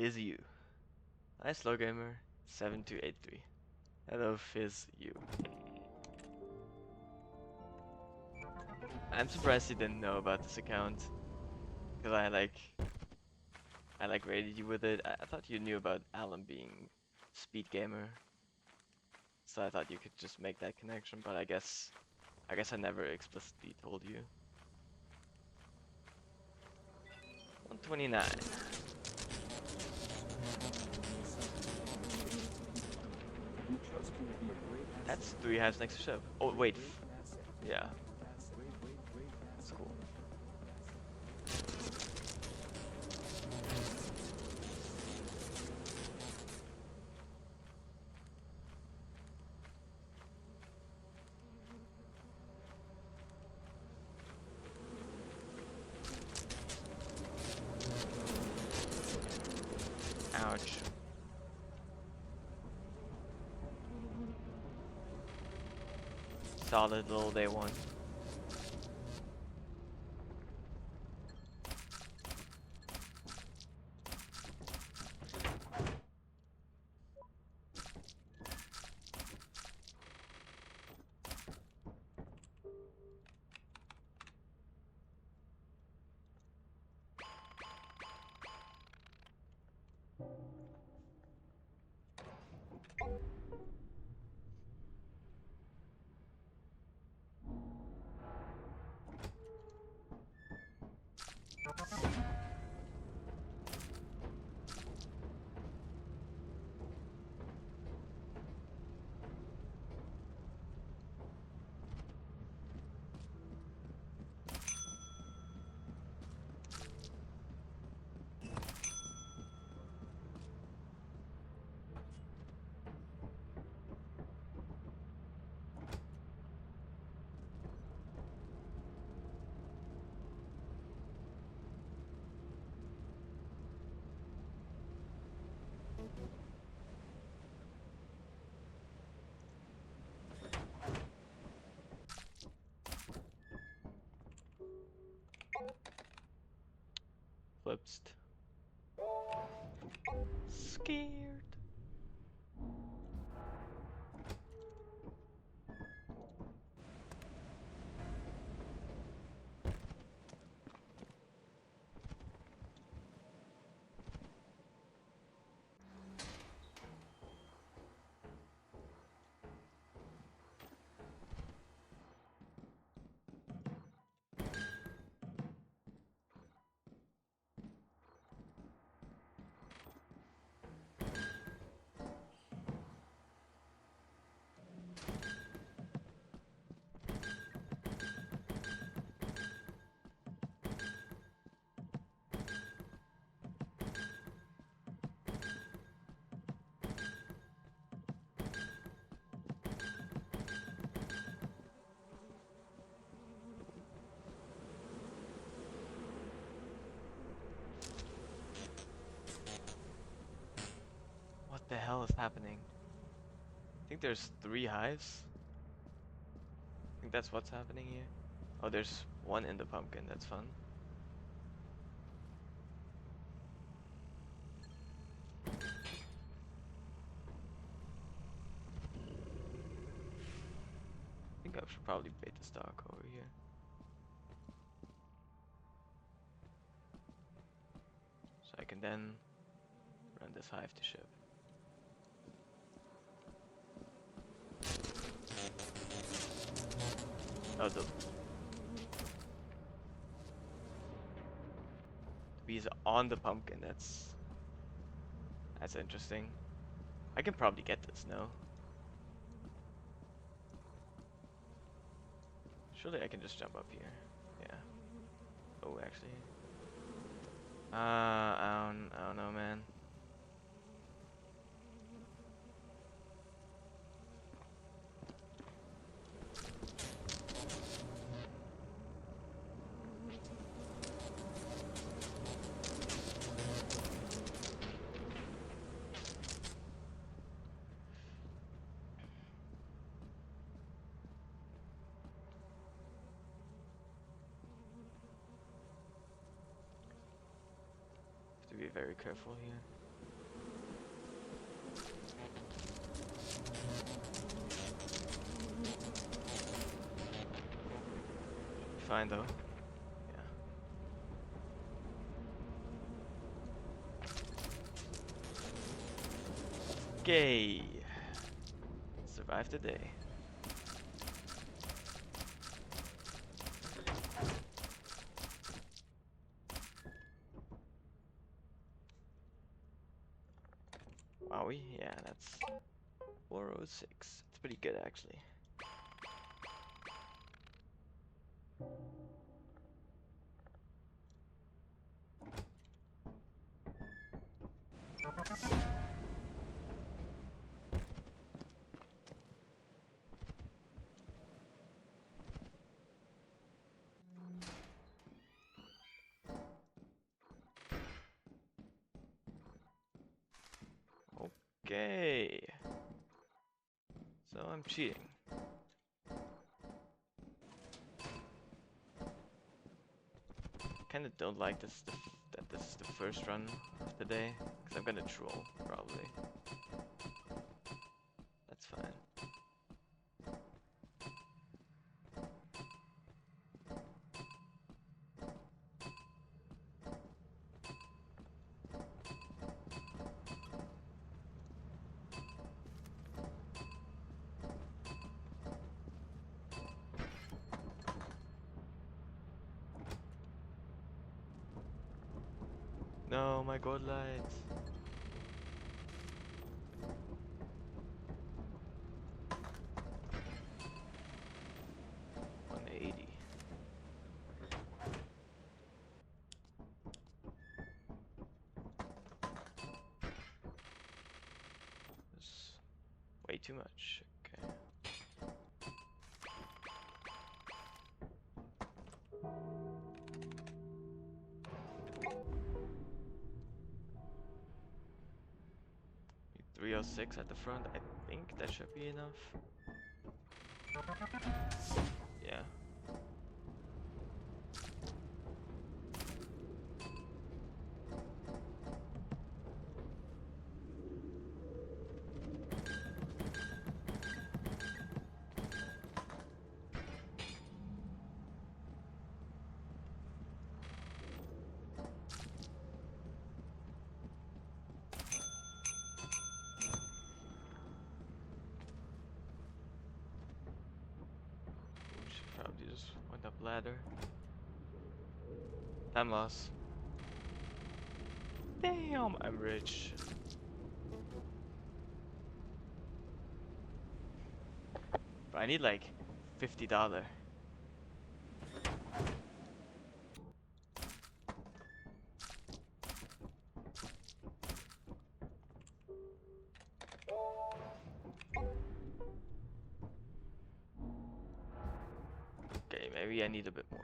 Fizz you. Hi, Slow Gamer 7283. Hello, Fizz you. I'm surprised you didn't know about this account, because I raided you with it. I thought you knew about Alan being speed gamer, so I thought you could just make that connection. But I guess I never explicitly told you. 129. That's 3 hives next to ship. Oh wait, yeah, that's cool. Ouch. Solid little day one. Flipped. Scared. What the hell is happening? I think there's 3 hives. I think that's what's happening here. Oh, there's one in the pumpkin. That's fun. I think I should probably bait the stock over here. So I can then run this hive to ship. Oh, the bees on the pumpkin. That's interesting. I can probably get this, no? Surely I can just jump up here. Yeah. Oh, actually. I don't know, man. Have to be very careful here. Fine though. Yeah. Okay. Survive the day. Wowie, yeah, that's 406. It's pretty good actually. Okay. So I'm cheating. Kinda don't like that this is the first run of the day, because I'm gonna troll, probably. That's fine. No, my god lights. $180. That's way too much. Okay. Need 306 at the front. I think that should be enough. Yeah. Should probably just went up ladder. Time loss. Damn, I'm rich. But I need like $50. Okay, maybe I need a bit more.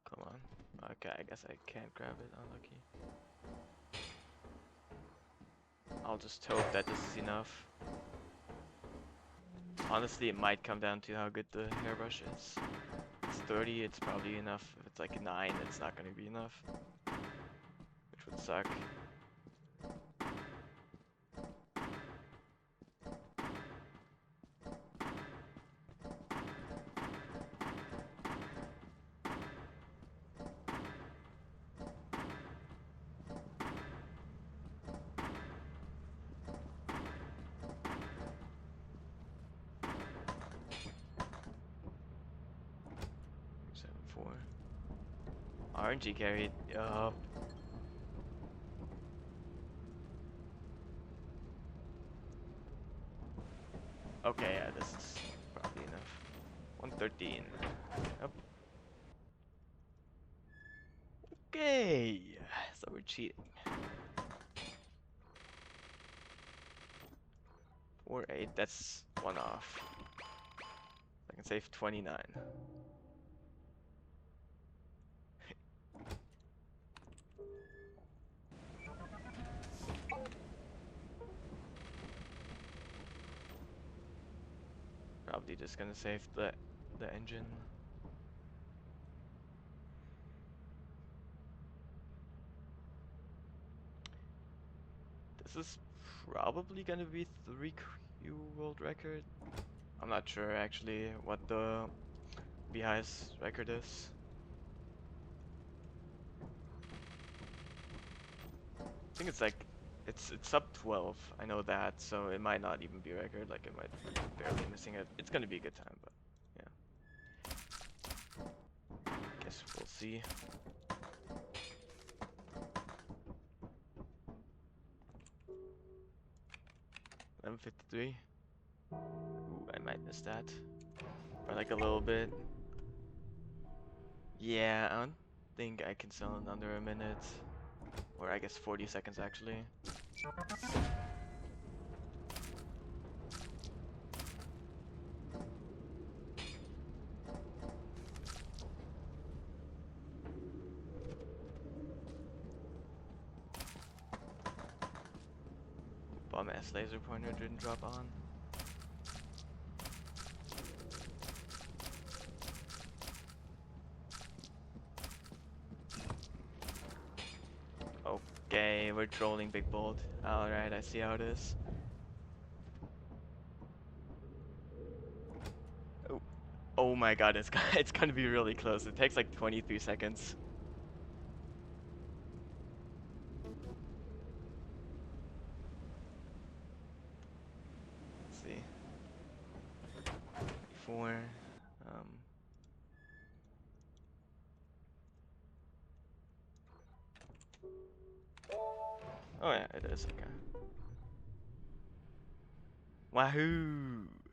Come on. Okay, I guess I can't grab it. Unlucky. I'll just hope that this is enough. Honestly, it might come down to how good the hairbrush is. If it's 30, it's probably enough. If it's like 9, it's not gonna be enough. Which would suck. RNG carried. Yup. Okay, yeah, this is probably enough. 113. Yep. Okay, so we're cheating. 4-8, that's one off. I can save 29. Probably just gonna save the engine. This is probably gonna be 3Q world record. I'm not sure actually what the beehives record is. I think it's like it's sub 12. I know that, so it might not even be a record. Like it might be barely missing it. It's gonna be a good time, but yeah. Guess we'll see. 11:53. Ooh, I might miss that by like a little bit. Yeah, I don't think I can sell in under a minute, or I guess 40 seconds actually. Bum ass laser pointer didn't drop on. Okay, we're trolling Big Bolt. Alright, I see how it is. Oh, oh my god, it's gonna be really close. It takes like 23 seconds. Let's see. 4. Um, oh yeah, it is, okay. Wahoo!